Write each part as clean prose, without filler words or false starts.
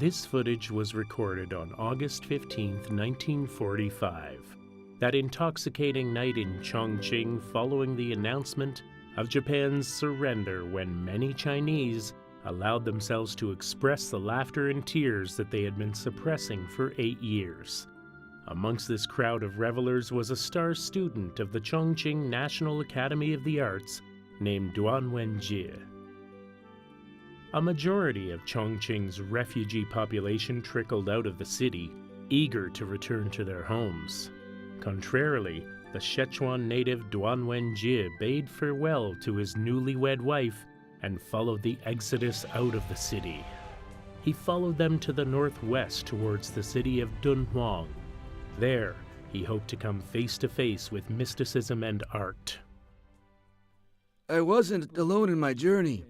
This footage was recorded on August 15, 1945, that intoxicating night in Chongqing following the announcement of Japan's surrender, when many Chinese allowed themselves to express the laughter and tears that they had been suppressing for 8 years. Amongst this crowd of revelers was a star student of the Chongqing National Academy of the Arts named Dunhuang. A majority of Chongqing's refugee population trickled out of the city, eager to return to their homes. Contrarily, the Sichuan native Dunhuang bade farewell to his newlywed wife and followed the exodus out of the city. He followed them to the northwest towards the city of Dunhuang. There, he hoped to come face to face with mysticism and art. I wasn't alone in my journey.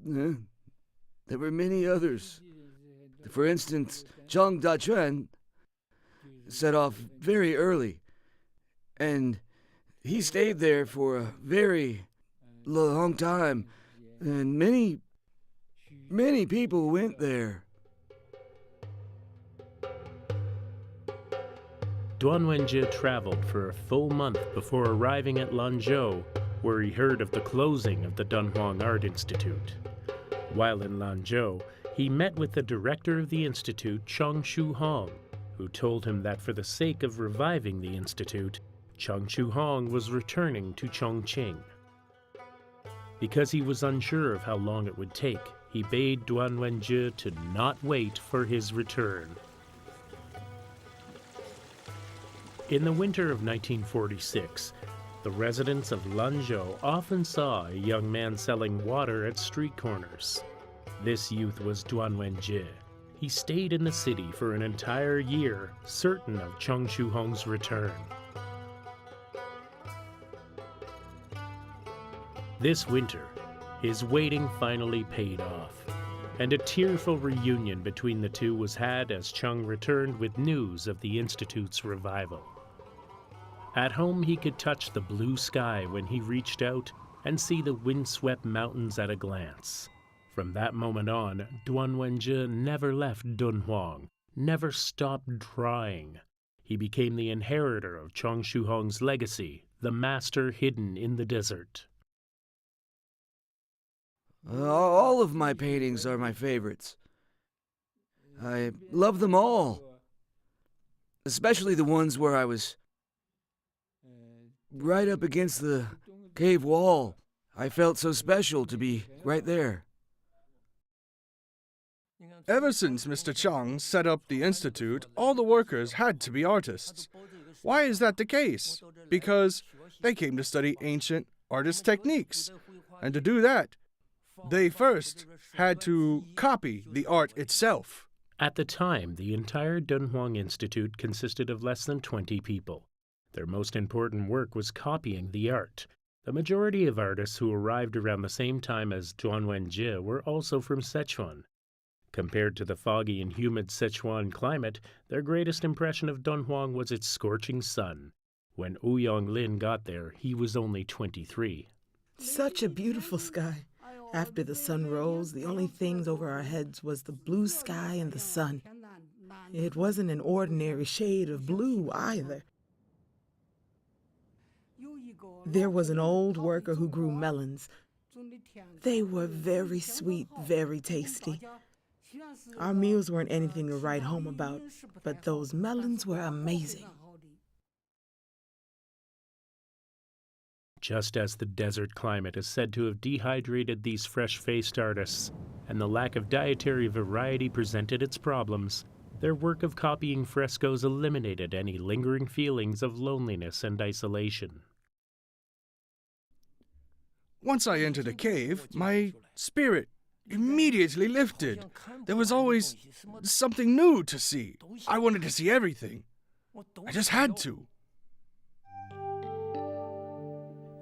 There were many others. For instance, Zhang Daquan set off very early, and he stayed there for a very long time, and many people went there. Dunhuang traveled for a full month before arriving at Lanzhou, where he heard of the closing of the Dunhuang Art Institute. While in Lanzhou, he met with the director of the institute, Chang Shuhong, who told him that for the sake of reviving the institute, Chang Shuhong was returning to Chongqing. Because he was unsure of how long it would take, he bade Dunhuang to not wait for his return. In the winter of 1946, the residents of Lanzhou often saw a young man selling water at street corners. This youth was Dunhuang. He stayed in the city for an entire year, certain of Chang Shuhong's return. This winter, his waiting finally paid off, and a tearful reunion between the two was had as Chang returned with news of the Institute's revival. At home, he could touch the blue sky when he reached out and see the windswept mountains at a glance. From that moment on, Dunhuang never left Dunhuang, never stopped trying. He became the inheritor of Chang Shuhong's legacy, the master hidden in the desert. All of my paintings are my favorites. I love them all, especially the ones where I was right up against the cave wall. I felt so special to be right there. Ever since Mr. Chang set up the institute, all the workers had to be artists. Why is that the case? Because they came to study ancient artist techniques. And to do that, they first had to copy the art itself. At the time, the entire Dunhuang Institute consisted of less than 20 people. Their most important work was copying the art. The majority of artists who arrived around the same time as Dunhuang were also from Sichuan. Compared to the foggy and humid Sichuan climate, their greatest impression of Dunhuang was its scorching sun. When Wu Yonglin got there, he was only 23. Such a beautiful sky. After the sun rose, the only things over our heads was the blue sky and the sun. It wasn't an ordinary shade of blue either. There was an old worker who grew melons. They were very sweet, very tasty. Our meals weren't anything to write home about, but those melons were amazing. Just as the desert climate is said to have dehydrated these fresh-faced artists, and the lack of dietary variety presented its problems, their work of copying frescoes eliminated any lingering feelings of loneliness and isolation. Once I entered a cave, my spirit immediately lifted. There was always something new to see. I wanted to see everything. I just had to.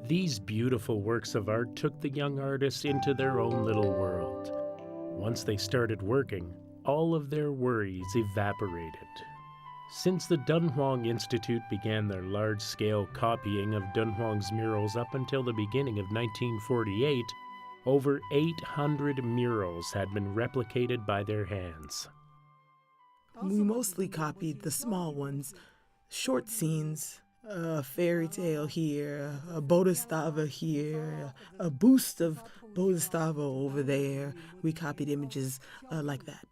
These beautiful works of art took the young artists into their own little world. Once they started working, all of their worries evaporated. Since the Dunhuang Institute began their large-scale copying of Dunhuang's murals up until the beginning of 1948, Over 800 murals had been replicated by their hands. We mostly copied the small ones, short scenes, a fairy tale here, a bodhisattva here, a boost of bodhisattva over there. We copied images like that.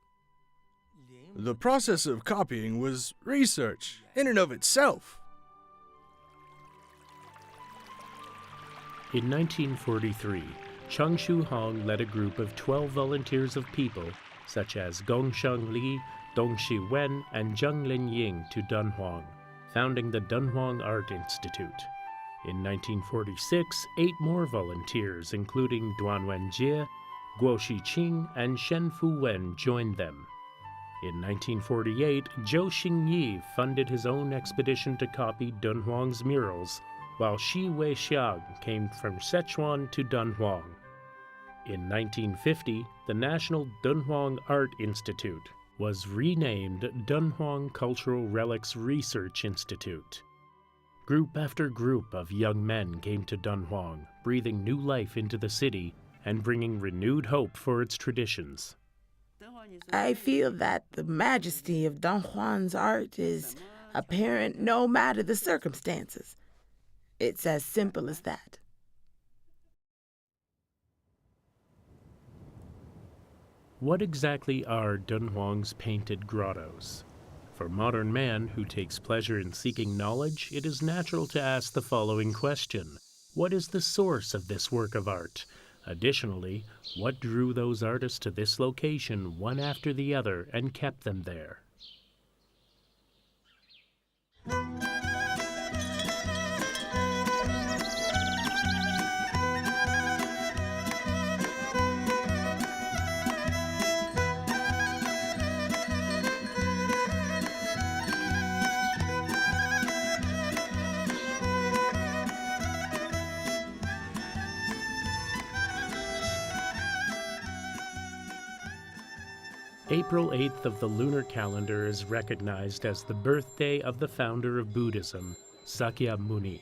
The process of copying was research in and of itself. In 1943, Cheng Shuhong led a group of 12 volunteers of people, such as Gongsheng Li, Dongxi Wen, and Zheng Linying to Dunhuang, founding the Dunhuang Art Institute. In 1946, 8 more volunteers, including Duan Jie, Guo Shiqing, and Shen Fu Wen, joined them. In 1948, Zhou Xingyi funded his own expedition to copy Dunhuang's murals, while Shi Weixiang came from Sichuan to Dunhuang. In 1950, the National Dunhuang Art Institute was renamed Dunhuang Cultural Relics Research Institute. Group after group of young men came to Dunhuang, breathing new life into the city and bringing renewed hope for its traditions. I feel that the majesty of Dunhuang's art is apparent no matter the circumstances. It's as simple as that. What exactly are Dunhuang's painted grottos? For modern man who takes pleasure in seeking knowledge, it is natural to ask the following question: what is the source of this work of art? Additionally, what drew those artists to this location one after the other and kept them there? April 8th of the lunar calendar is recognized as the birthday of the founder of Buddhism, Sakyamuni.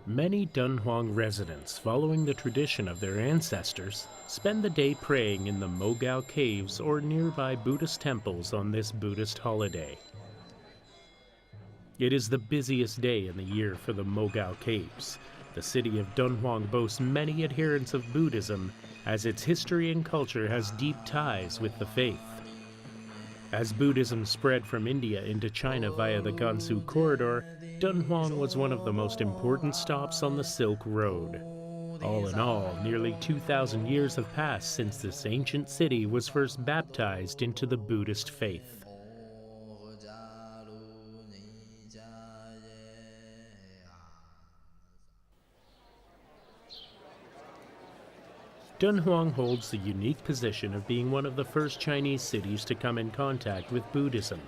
Many Dunhuang residents, following the tradition of their ancestors, spend the day praying in the Mogao caves or nearby Buddhist temples on this Buddhist holiday. It is the busiest day in the year for the Mogao caves. The city of Dunhuang boasts many adherents of Buddhism, as its history and culture has deep ties with the faith. As Buddhism spread from India into China via the Gansu corridor, Dunhuang was one of the most important stops on the Silk Road. All in all, nearly 2,000 years have passed since this ancient city was first baptized into the Buddhist faith. Dunhuang holds the unique position of being one of the first Chinese cities to come in contact with Buddhism.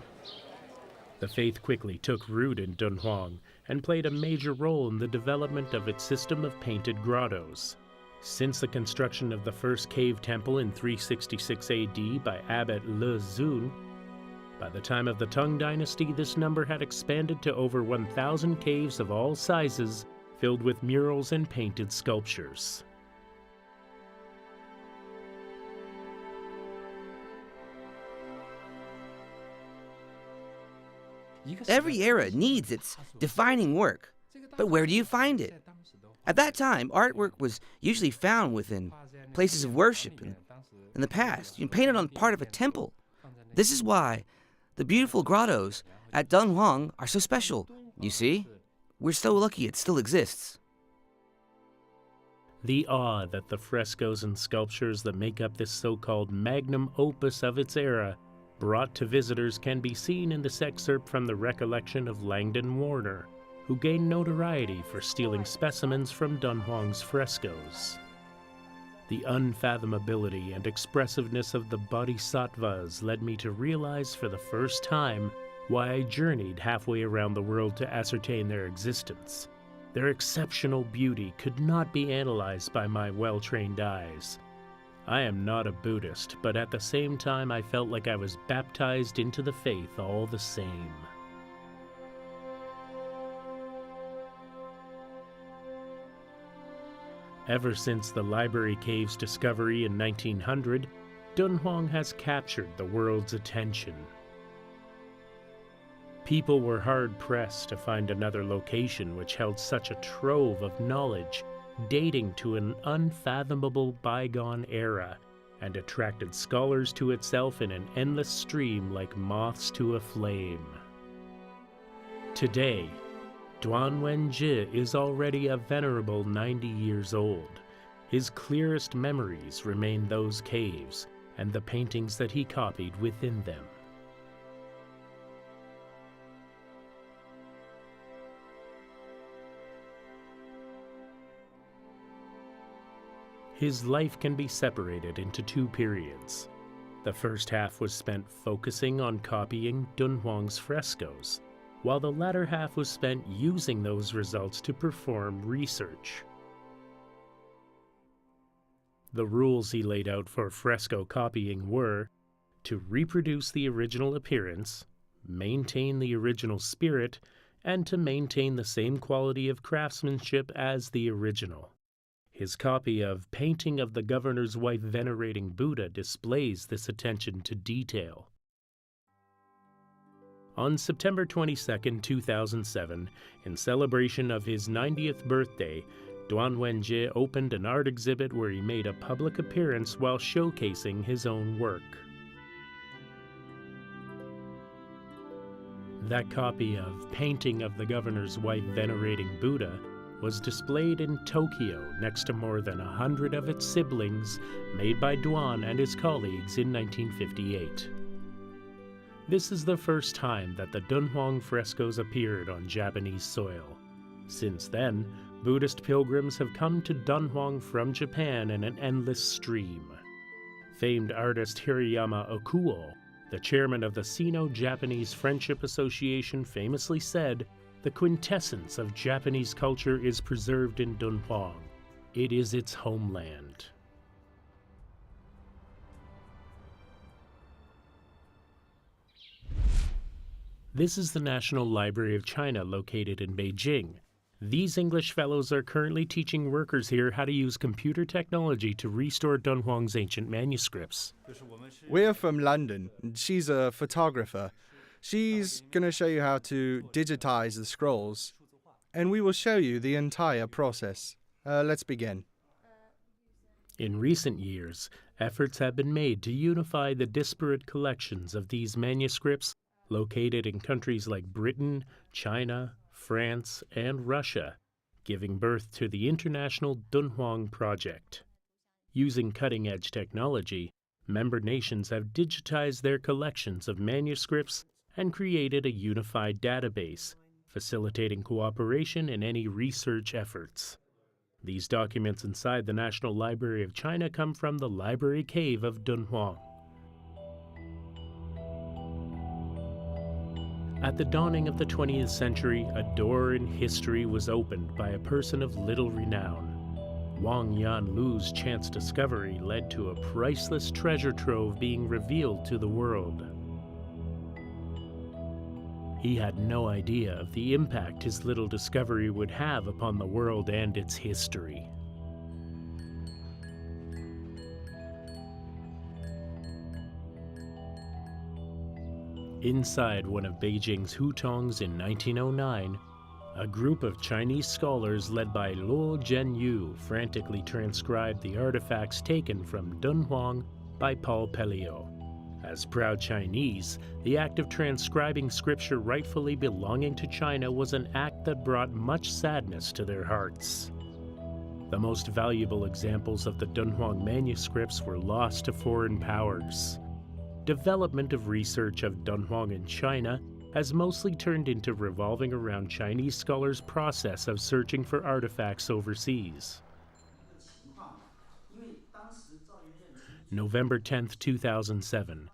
The faith quickly took root in Dunhuang and played a major role in the development of its system of painted grottos. Since the construction of the first cave temple in 366 AD by Abbot Le Xun, by the time of the Tang Dynasty, this number had expanded to over 1,000 caves of all sizes, filled with murals and painted sculptures. Every era needs its defining work, but where do you find it? At that time, artwork was usually found within places of worship in the past, painted on part of a temple. This is why the beautiful grottos at Dunhuang are so special. You see, we're so lucky it still exists. The awe that the frescoes and sculptures that make up this so-called magnum opus of its era brought to visitors can be seen in this excerpt from the recollection of Langdon Warner, who gained notoriety for stealing specimens from Dunhuang's frescoes. The unfathomability and expressiveness of the bodhisattvas led me to realize for the first time why I journeyed halfway around the world to ascertain their existence. Their exceptional beauty could not be analyzed by my well-trained eyes. I am not a Buddhist, but at the same time I felt like I was baptized into the faith all the same. Ever since the library cave's discovery in 1900, Dunhuang has captured the world's attention. People were hard-pressed to find another location which held such a trove of knowledge dating to an unfathomable bygone era and attracted scholars to itself in an endless stream like moths to a flame. Today, Dunhuang is already a venerable 90 years old. His clearest memories remain those caves and the paintings that he copied within them. His life can be separated into two periods. The first half was spent focusing on copying Dunhuang's frescoes, while the latter half was spent using those results to perform research. The rules he laid out for fresco copying were to reproduce the original appearance, maintain the original spirit, and to maintain the same quality of craftsmanship as the original. His copy of Painting of the Governor's Wife Venerating Buddha displays this attention to detail. On September 22, 2007, in celebration of his 90th birthday, Dunhuang opened an art exhibit where he made a public appearance while showcasing his own work. That copy of Painting of the Governor's Wife Venerating Buddha was displayed in Tokyo next to more than 100 of its siblings made by Duan and his colleagues in 1958. This is the first time that the Dunhuang frescoes appeared on Japanese soil. Since then, Buddhist pilgrims have come to Dunhuang from Japan in an endless stream. Famed artist Hirayama Okuo, the chairman of the Sino-Japanese Friendship Association, famously said, "The quintessence of Japanese culture is preserved in Dunhuang. It is its homeland." This is the National Library of China located in Beijing. These English fellows are currently teaching workers here how to use computer technology to restore Dunhuang's ancient manuscripts. We're from London. She's a photographer. She's going to show you how to digitize the scrolls, and we will show you the entire process. Let's begin. In recent years, efforts have been made to unify the disparate collections of these manuscripts located in countries like Britain, China, France, and Russia, giving birth to the International Dunhuang Project. Using cutting-edge technology, member nations have digitized their collections of manuscripts and created a unified database, facilitating cooperation in any research efforts. These documents inside the National Library of China come from the Library Cave of Dunhuang. At the dawning of the 20th century, a door in history was opened by a person of little renown. Wang Yanlu's chance discovery led to a priceless treasure trove being revealed to the world. He had no idea of the impact his little discovery would have upon the world and its history. Inside one of Beijing's hutongs in 1909, a group of Chinese scholars led by Luo Zhenyu frantically transcribed the artifacts taken from Dunhuang by Paul Pelliot. As proud Chinese, the act of transcribing scripture rightfully belonging to China was an act that brought much sadness to their hearts. The most valuable examples of the Dunhuang manuscripts were lost to foreign powers. Development of research of Dunhuang in China has mostly turned into revolving around Chinese scholars' process of searching for artifacts overseas. November 10, 2007,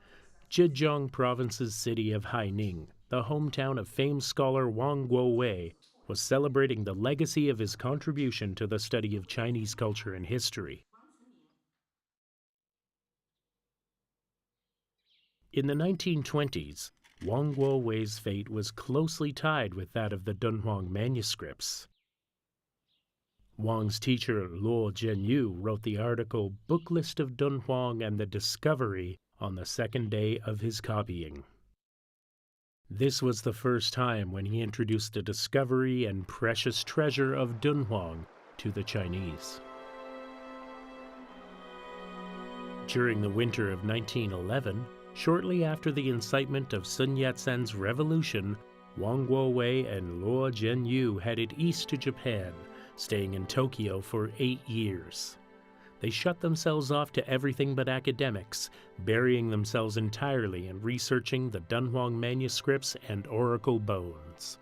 Zhejiang Province's city of Haining, the hometown of famed scholar Wang Guowei, was celebrating the legacy of his contribution to the study of Chinese culture and history. In the 1920s, Wang Guowei's fate was closely tied with that of the Dunhuang manuscripts. Wang's teacher Luo Jianyu wrote the article Book List of Dunhuang and the Discovery on the second day of his copying. This was the first time when he introduced the discovery and precious treasure of Dunhuang to the Chinese. During the winter of 1911, shortly after the incitement of Sun Yat-sen's revolution, Wang Guowei and Luo Jianyu headed east to Japan, staying in Tokyo for 8 years. They shut themselves off to everything but academics, burying themselves entirely in researching the Dunhuang manuscripts and oracle bones.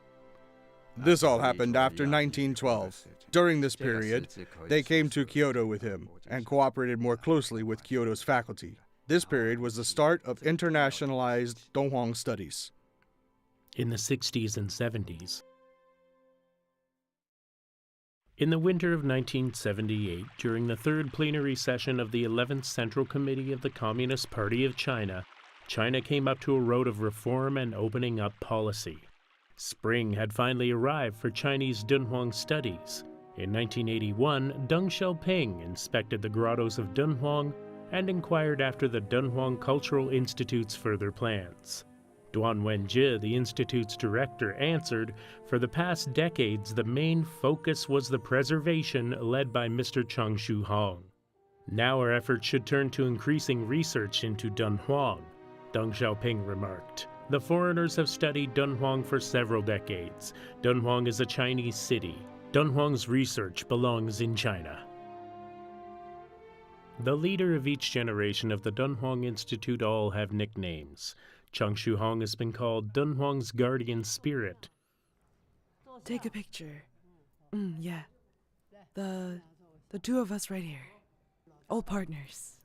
This all happened after 1912. During this period, they came to Kyoto with him and cooperated more closely with Kyoto's faculty. This period was the start of internationalized Dunhuang studies. In the 60s and 70s. In the winter of 1978, during the third plenary session of the 11th Central Committee of the Communist Party of China, China came up to a road of reform and opening up policy. Spring had finally arrived for Chinese Dunhuang studies. In 1981, Deng Xiaoping inspected the grottos of Dunhuang and inquired after the Dunhuang Cultural Institute's further plans. Duan Wenjie, the institute's director, answered, "For the past decades, the main focus was the preservation led by Mr. Chang Shuhong. Now our efforts should turn to increasing research into Dunhuang," Deng Xiaoping remarked. "The foreigners have studied Dunhuang for several decades. Dunhuang is a Chinese city. Dunhuang's research belongs in China." The leader of each generation of the Dunhuang Institute all have nicknames. Chang Shuhong has been called Dunhuang's guardian spirit. Take a picture. Yeah. The two of us right here. Old partners.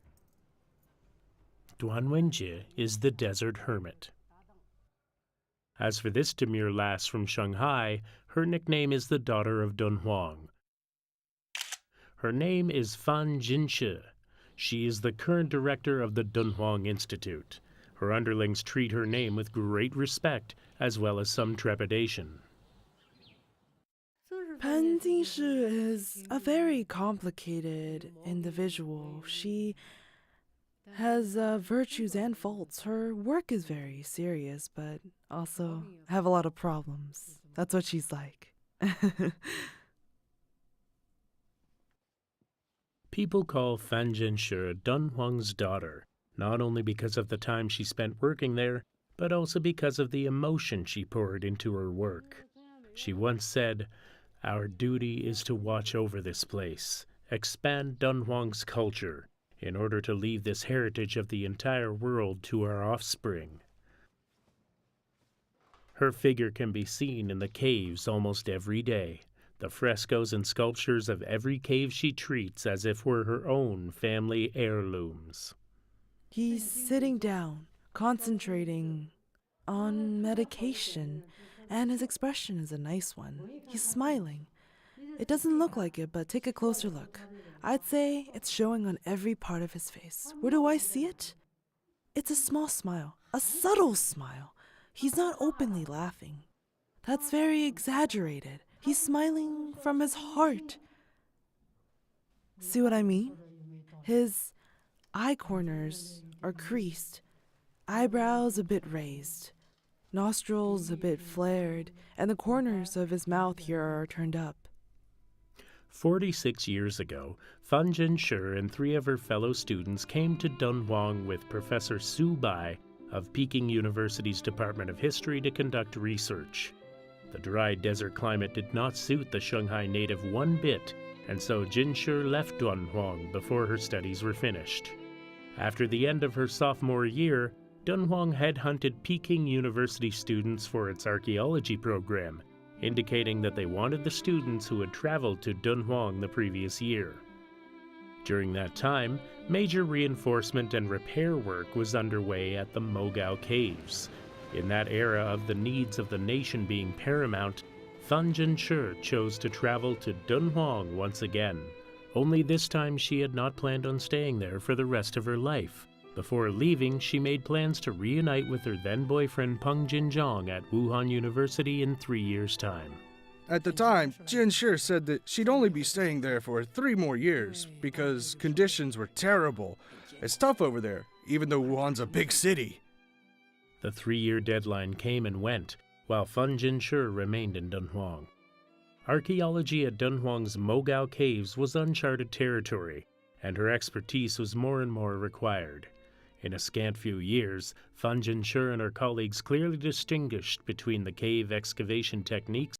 Duan Wenjie is the desert hermit. As for this demure lass from Shanghai, her nickname is the daughter of Dunhuang. Her name is Fan Jinshi. She is the current director of the Dunhuang Institute. Her underlings treat her name with great respect, as well as some trepidation. Pan Jingshi is a very complicated individual. She has virtues and faults. Her work is very serious, but also have a lot of problems. That's what she's like. People call Fan Jinshi Dunhuang's daughter, not only because of the time she spent working there, but also because of the emotion she poured into her work. She once said, "Our duty is to watch over this place, expand Dunhuang's culture, in order to leave this heritage of the entire world to our offspring." Her figure can be seen in the caves almost every day, the frescoes and sculptures of every cave she treats as if were her own family heirlooms. He's sitting down, concentrating on medication, and his expression is a nice one. He's smiling. It doesn't look like it, but take a closer look. I'd say it's showing on every part of his face. Where do I see it? It's a small smile, a subtle smile. He's not openly laughing. That's very exaggerated. He's smiling from his heart. See what I mean? His eye corners are creased, eyebrows a bit raised, nostrils a bit flared, and the corners of his mouth here are turned up. 46 years ago, Fan Jinshi and 3 of her fellow students came to Dunhuang with Professor Su Bai of Peking University's Department of History to conduct research. The dry desert climate did not suit the Shanghai native one bit, and so Jinshi left Dunhuang before her studies were finished. After the end of her sophomore year, Dunhuang headhunted Peking University students for its archaeology program, indicating that they wanted the students who had traveled to Dunhuang the previous year. During that time, major reinforcement and repair work was underway at the Mogao Caves. In that era of the needs of the nation being paramount, Fan Jinshi chose to travel to Dunhuang once again. Only this time she had not planned on staying there for the rest of her life. Before leaving, she made plans to reunite with her then-boyfriend Peng Jinzhong at Wuhan University in 3 years' time. At the time, Jin Shi said that she'd only be staying there for 3 more years because conditions were terrible. It's tough over there, even though Wuhan's a big city. The 3-year deadline came and went, while Fan Jinshi remained in Dunhuang. Archaeology at Dunhuang's Mogao Caves was uncharted territory, and her expertise was more and more required. In a scant few years, Fan Jinshi and her colleagues clearly distinguished between the cave excavation techniques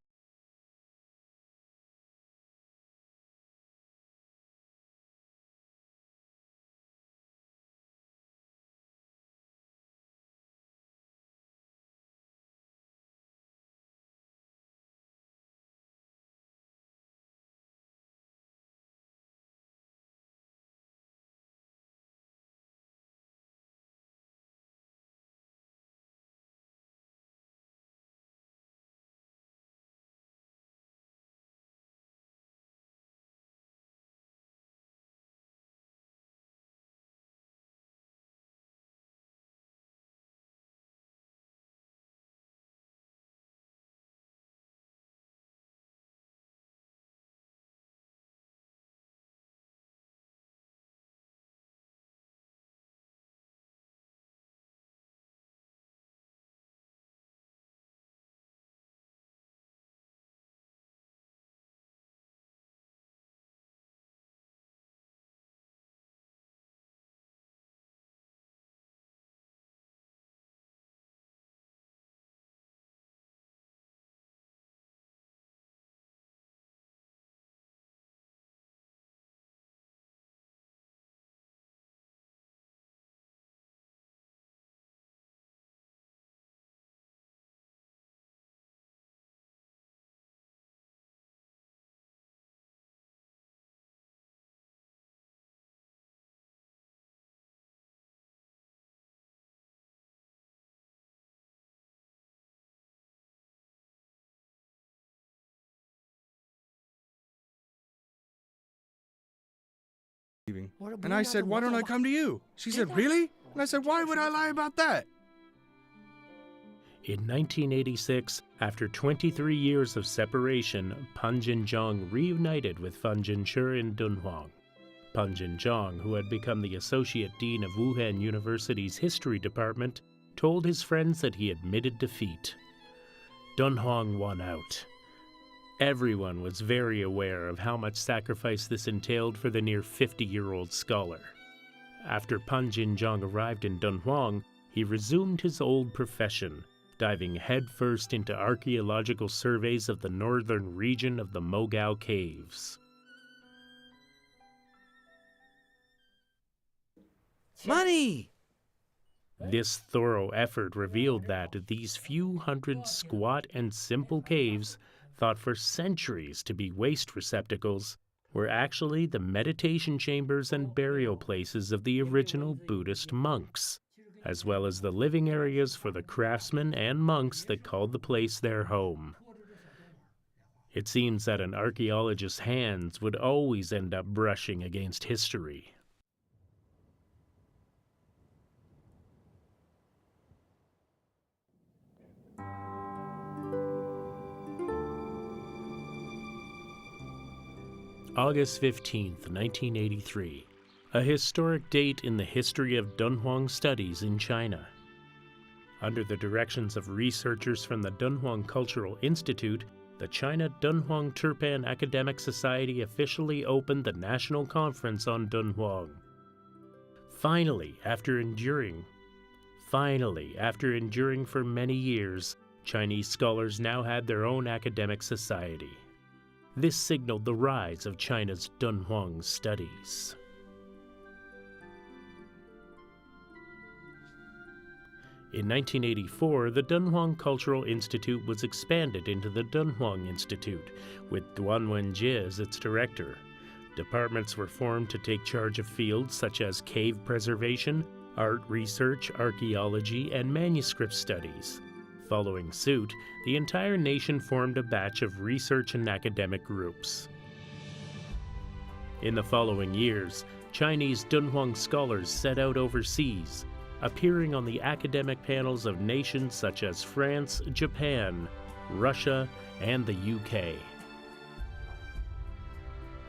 And I said, why don't I come to you? She said, really? And I said, why would I lie about that? In 1986, after 23 years of separation, Pan Jinzhang reunited with Fan Jinshi in Dunhuang. Pan Jinzhang, who had become the Associate Dean of Wuhan University's History Department, told his friends that he admitted defeat. Dunhuang won out. Everyone was very aware of how much sacrifice this entailed for the near 50-year-old scholar. After Pan Jinzhang arrived in Dunhuang, he resumed his old profession, diving headfirst into archaeological surveys of the northern region of the Mogao Caves. Money! This thorough effort revealed that these few hundred squat and simple caves, thought for centuries to be waste receptacles, were actually the meditation chambers and burial places of the original Buddhist monks, as well as the living areas for the craftsmen and monks that called the place their home. It seems that an archaeologist's hands would always end up brushing against history. August 15th, 1983, a historic date in the history of Dunhuang studies in China. Under the directions of researchers from the Dunhuang Cultural Institute, the China Dunhuang Turpan Academic Society officially opened the National Conference on Dunhuang. Finally, after enduring for many years, Chinese scholars now had their own academic society. This signaled the rise of China's Dunhuang studies. In 1984, the Dunhuang Cultural Institute was expanded into the Dunhuang Institute, with Duan Wenjie as its director. Departments were formed to take charge of fields such as cave preservation, art research, archaeology, and manuscript studies. Following suit, the entire nation formed a batch of research and academic groups. In the following years, Chinese Dunhuang scholars set out overseas, appearing on the academic panels of nations such as France, Japan, Russia, and the UK.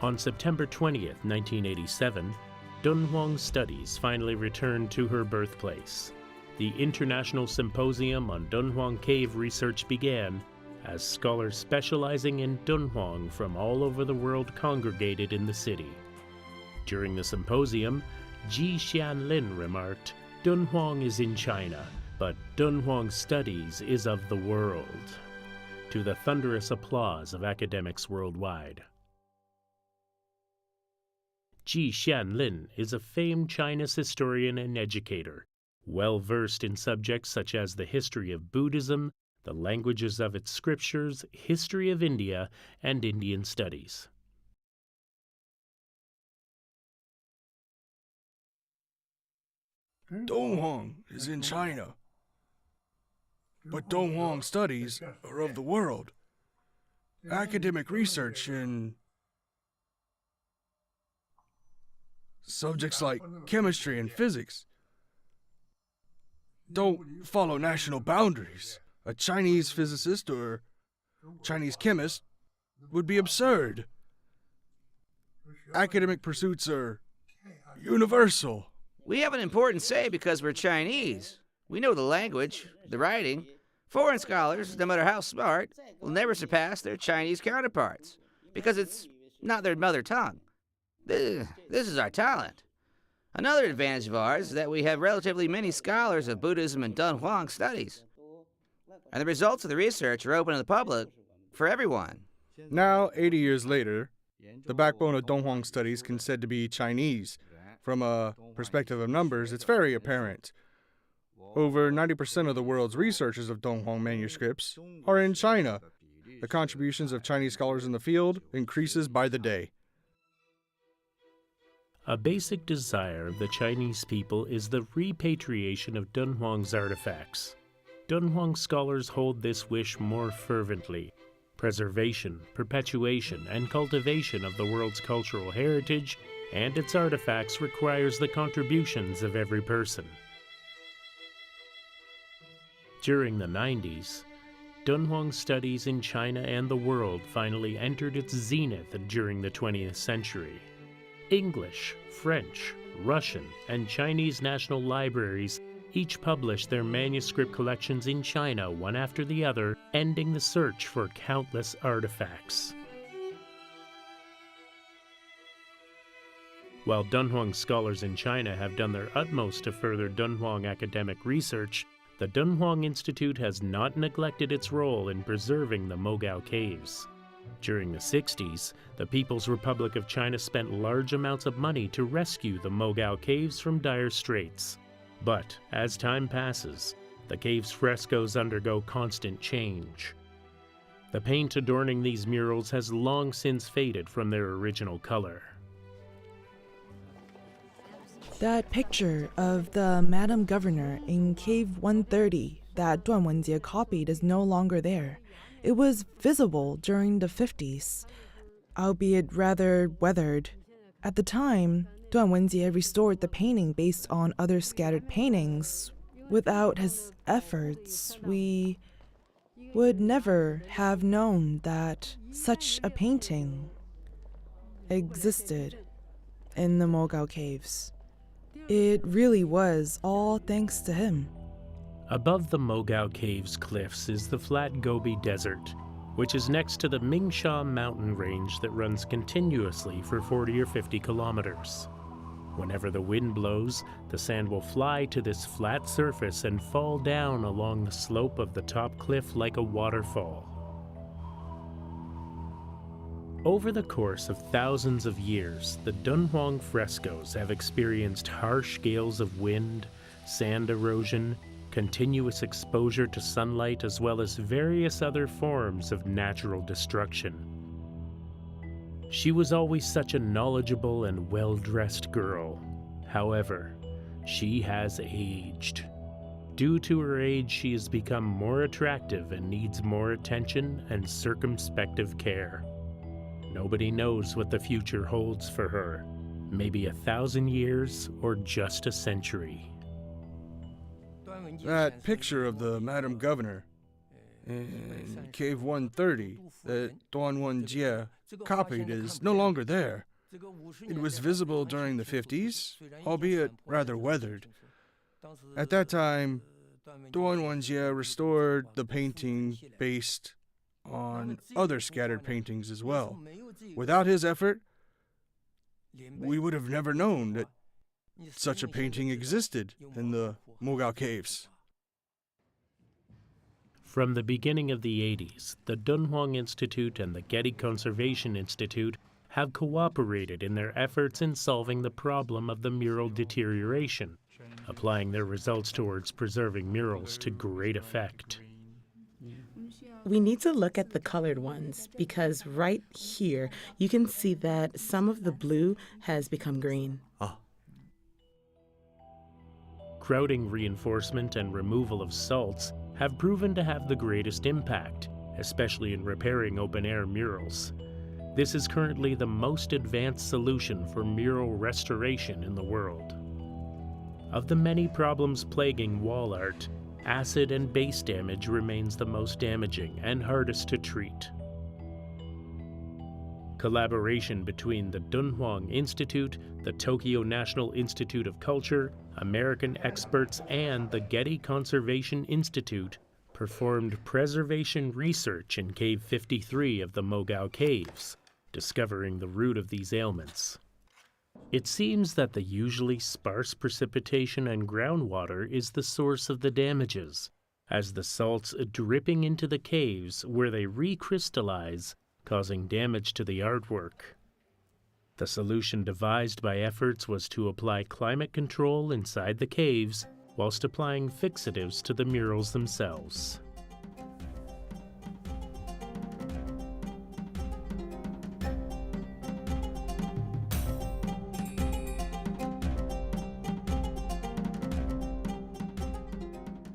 On September 20th, 1987, Dunhuang Studies finally returned to her birthplace. The International Symposium on Dunhuang Cave Research began as scholars specializing in Dunhuang from all over the world congregated in the city. During the symposium, Ji Xianlin remarked, "Dunhuang is in China, but Dunhuang Studies is of the world," to the thunderous applause of academics worldwide. Ji Xianlin is a famed Chinese historian and educator, well versed in subjects such as the history of Buddhism, the languages of its scriptures, history of India, and Indian studies. Dunhuang is in China, but Dunhuang Studies are of the world. Academic research in subjects like chemistry and physics don't follow national boundaries. A Chinese physicist or Chinese chemist would be absurd. Academic pursuits are universal. We have an important say because we're Chinese. We know the language, the writing. Foreign scholars, no matter how smart, will never surpass their Chinese counterparts because it's not their mother tongue. This is our talent. Another advantage of ours is that we have relatively many scholars of Buddhism and Dunhuang studies. And the results of the research are open to the public for everyone. Now, 80 years later, the backbone of Dunhuang studies can said to be Chinese. From a perspective of numbers, it's very apparent. Over 90% of the world's researchers of Dunhuang manuscripts are in China. The contributions of Chinese scholars in the field increases by the day. A basic desire of the Chinese people is the repatriation of Dunhuang's artifacts. Dunhuang scholars hold this wish more fervently. Preservation, perpetuation, and cultivation of the world's cultural heritage and its artifacts requires the contributions of every person. During the 90s, Dunhuang studies in China and the world finally entered its zenith during the 20th century. English, French, Russian, and Chinese national libraries each published their manuscript collections in China one after the other, ending the search for countless artifacts. While Dunhuang scholars in China have done their utmost to further Dunhuang academic research, the Dunhuang Institute has not neglected its role in preserving the Mogao Caves. During the 60s, the People's Republic of China spent large amounts of money to rescue the Mogao Caves from dire straits. But as time passes, the cave's frescoes undergo constant change. The paint adorning these murals has long since faded from their original color. That picture of the Madam Governor in Cave 130 that Duan Wenjie copied is no longer there. It was visible during the 50s, albeit rather weathered. At the time, Duan Wenjie restored the painting based on other scattered paintings. Without his efforts, we would never have known that such a painting existed in the Mogao Caves. It really was all thanks to him. Above the Mogao Caves cliffs is the flat Gobi Desert, which is next to the Mingsha mountain range that runs continuously for 40 or 50 kilometers. Whenever the wind blows, the sand will fly to this flat surface and fall down along the slope of the top cliff like a waterfall. Over the course of thousands of years, the Dunhuang frescoes have experienced harsh gales of wind, sand erosion, continuous exposure to sunlight, as well as various other forms of natural destruction. She was always such a knowledgeable and well-dressed girl. However, she has aged. Due to her age, she has become more attractive and needs more attention and circumspective care. Nobody knows what the future holds for her. Maybe 1,000 years or just a century. That picture of the Madam Governor, And Cave 130 that Dunhuang Jie copied is no longer there. It was visible during the 50s, albeit rather weathered. At that time, Dunhuang Jie restored the painting based on other scattered paintings as well. Without his effort, we would have never known that such a painting existed in the Mogao Caves. From the beginning of the 80s, the Dunhuang Institute and the Getty Conservation Institute have cooperated in their efforts in solving the problem of the mural deterioration, applying their results towards preserving murals to great effect. We need to look at the colored ones because right here you can see that some of the blue has become green. Crowding reinforcement and removal of salts have proven to have the greatest impact, especially in repairing open-air murals. This is currently the most advanced solution for mural restoration in the world. Of the many problems plaguing wall art, acid and base damage remains the most damaging and hardest to treat. Collaboration between the Dunhuang Institute, the Tokyo National Institute of Culture, American experts, and the Getty Conservation Institute performed preservation research in Cave 53 of the Mogao Caves, discovering the root of these ailments. It seems that the usually sparse precipitation and groundwater is the source of the damages, as the salts dripping into the caves where they recrystallize, causing damage to the artwork. The solution devised by efforts was to apply climate control inside the caves whilst applying fixatives to the murals themselves.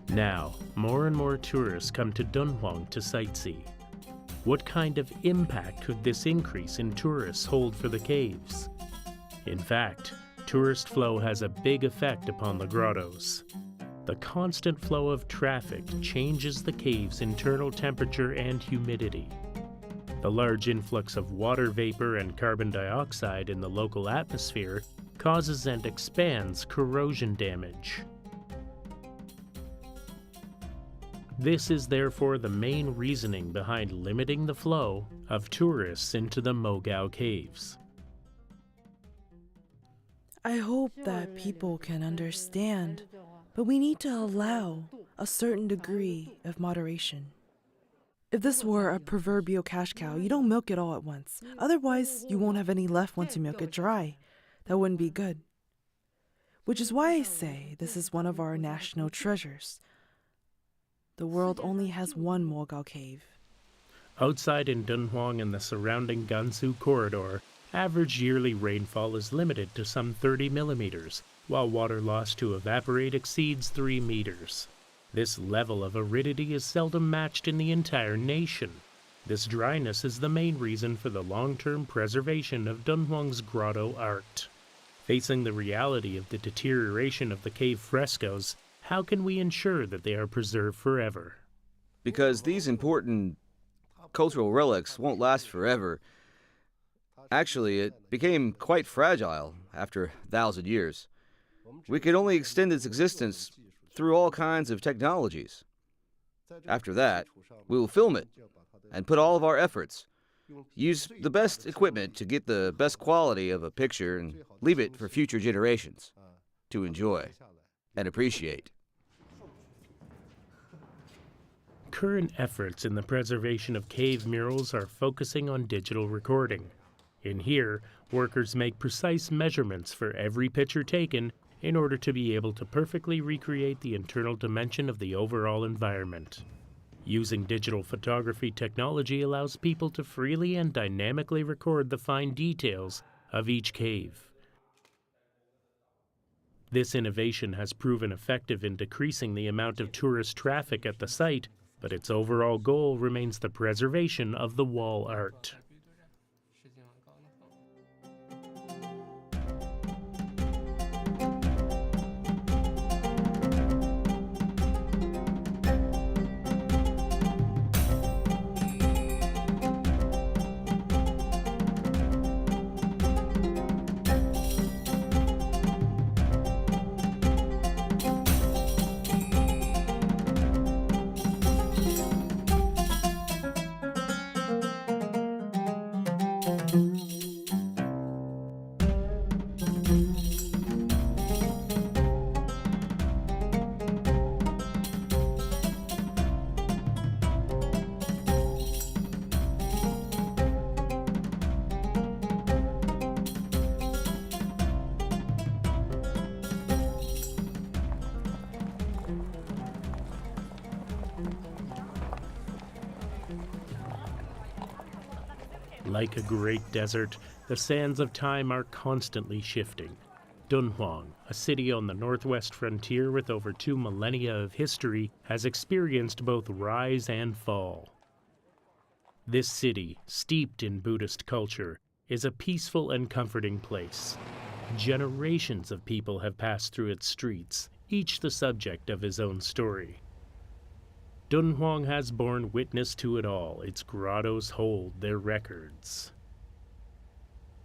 Now, more and more tourists come to Dunhuang to sightsee. What kind of impact could this increase in tourists hold for the caves? In fact, tourist flow has a big effect upon the grottos. The constant flow of traffic changes the cave's internal temperature and humidity. The large influx of water vapor and carbon dioxide in the local atmosphere causes and expands corrosion damage. This is therefore the main reasoning behind limiting the flow of tourists into the Mogao Caves. I hope that people can understand, but we need to allow a certain degree of moderation. If this were a proverbial cash cow, you don't milk it all at once. Otherwise, you won't have any left once you milk it dry. That wouldn't be good. Which is why I say this is one of our national treasures. The world only has one Mogao cave. Outside in Dunhuang and the surrounding Gansu corridor, average yearly rainfall is limited to some 30 millimeters, while water loss to evaporate exceeds 3 meters. This level of aridity is seldom matched in the entire nation. This dryness is the main reason for the long-term preservation of Dunhuang's grotto art. Facing the reality of the deterioration of the cave frescoes, how can we ensure that they are preserved forever? Because these important cultural relics won't last forever. Actually, it became quite fragile after 1,000 years. We could only extend its existence through all kinds of technologies. After that, we will film it and put all of our efforts. Use the best equipment to get the best quality of a picture and leave it for future generations to enjoy and appreciate. Current efforts in the preservation of cave murals are focusing on digital recording. In here, workers make precise measurements for every picture taken in order to be able to perfectly recreate the internal dimension of the overall environment. Using digital photography technology allows people to freely and dynamically record the fine details of each cave. This innovation has proven effective in decreasing the amount of tourist traffic at the site, but its overall goal remains the preservation of the wall art. Like a great desert, the sands of time are constantly shifting. Dunhuang, a city on the northwest frontier with over 2 millennia of history, has experienced both rise and fall. This city, steeped in Buddhist culture, is a peaceful and comforting place. Generations of people have passed through its streets, each the subject of his own story. Dunhuang has borne witness to it all. Its grottos hold their records.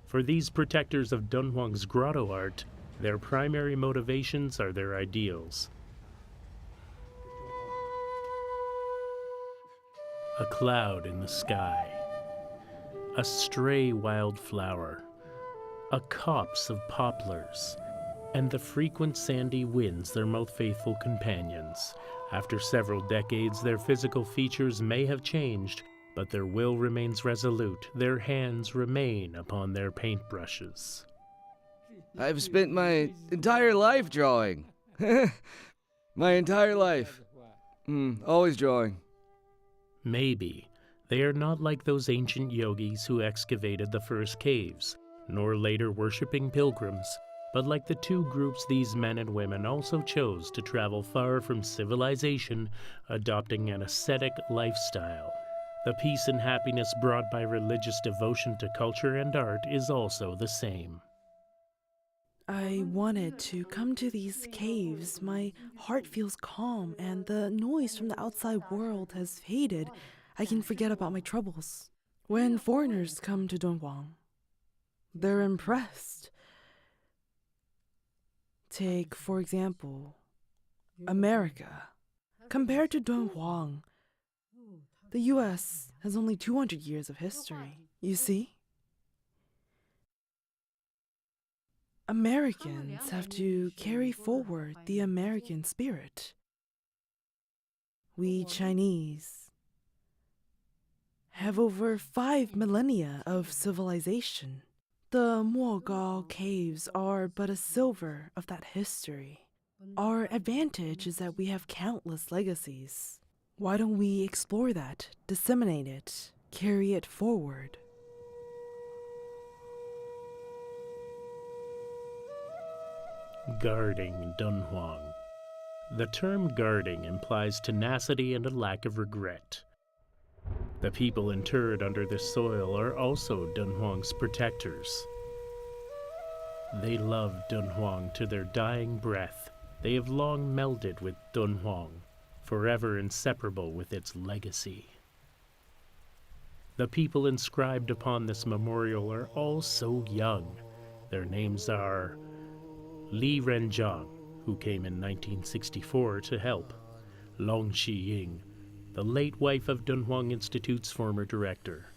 For these protectors of Dunhuang's grotto art, their primary motivations are their ideals. A cloud in the sky, a stray wildflower, a copse of poplars, and the frequent sandy winds, their most faithful companions. After several decades, their physical features may have changed, but their will remains resolute. Their hands remain upon their paintbrushes. I've spent my entire life drawing. My entire life. Always drawing. Maybe they are not like those ancient yogis who excavated the first caves, nor later worshipping pilgrims, but like the two groups these men and women also chose to travel far from civilization, adopting an ascetic lifestyle. The peace and happiness brought by religious devotion to culture and art is also the same. I wanted to come to these caves. My heart feels calm, and the noise from the outside world has faded. I can forget about my troubles. When foreigners come to Dunhuang, they're impressed. Take, for example, America. Compared to Dunhuang, the U.S. has only 200 years of history. You see? Americans have to carry forward the American spirit. We Chinese have over 5 millennia of civilization. The Mogao caves are but a silver of that history. Our advantage is that we have countless legacies. Why don't we explore that, disseminate it, carry it forward? Guarding Dunhuang. The term guarding implies tenacity and a lack of regret. The people interred under this soil are also Dunhuang's protectors. They love Dunhuang to their dying breath. They have long melded with Dunhuang, forever inseparable with its legacy. The people inscribed upon this memorial are all so young. Their names are Li Renjiang, who came in 1964 to help; Long Shiying, the late wife of Dunhuang Institute's former director;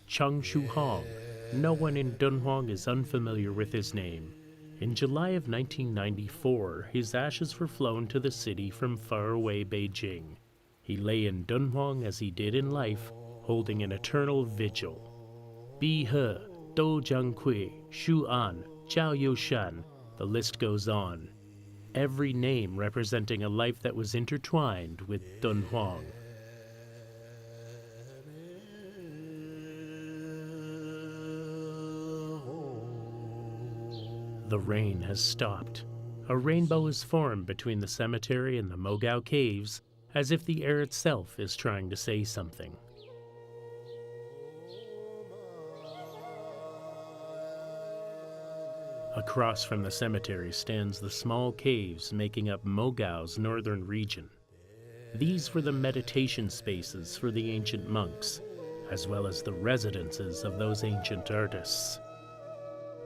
Chang Shuhong. No one in Dunhuang is unfamiliar with his name. In July of 1994, his ashes were flown to the city from faraway Beijing. He lay in Dunhuang as he did in life, holding an eternal vigil. Bi He, Dou Jiangkui, Shu An, Zhao Youshan. The list goes on. Every name representing a life that was intertwined with Dunhuang. The rain has stopped. A rainbow is formed between the cemetery and the Mogao caves, as if the air itself is trying to say something. Across from the cemetery stands the small caves making up Mogao's northern region. These were the meditation spaces for the ancient monks, as well as the residences of those ancient artists.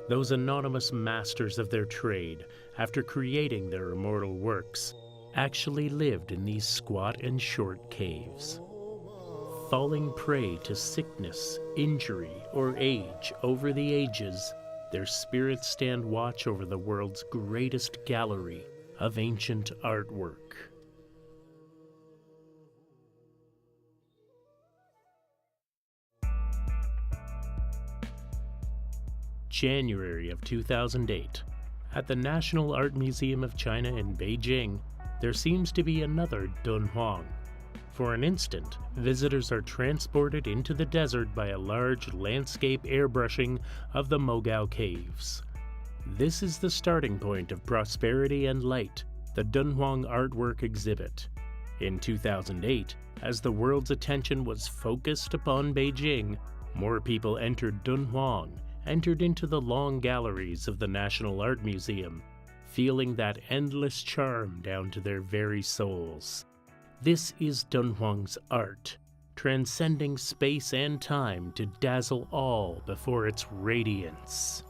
Those anonymous masters of their trade, after creating their immortal works, actually lived in these squat and short caves. Falling prey to sickness, injury, or age over the ages, their spirits stand watch over the world's greatest gallery of ancient artwork. January of 2008. At the National Art Museum of China in Beijing, there seems to be another Dunhuang. For an instant, visitors are transported into the desert by a large landscape airbrushing of the Mogao Caves. This is the starting point of prosperity and light, the Dunhuang artwork exhibit. In 2008, as the world's attention was focused upon Beijing, more people entered Dunhuang, entered into the long galleries of the National Art Museum, feeling that endless charm down to their very souls. This is Dunhuang's art, transcending space and time to dazzle all before its radiance.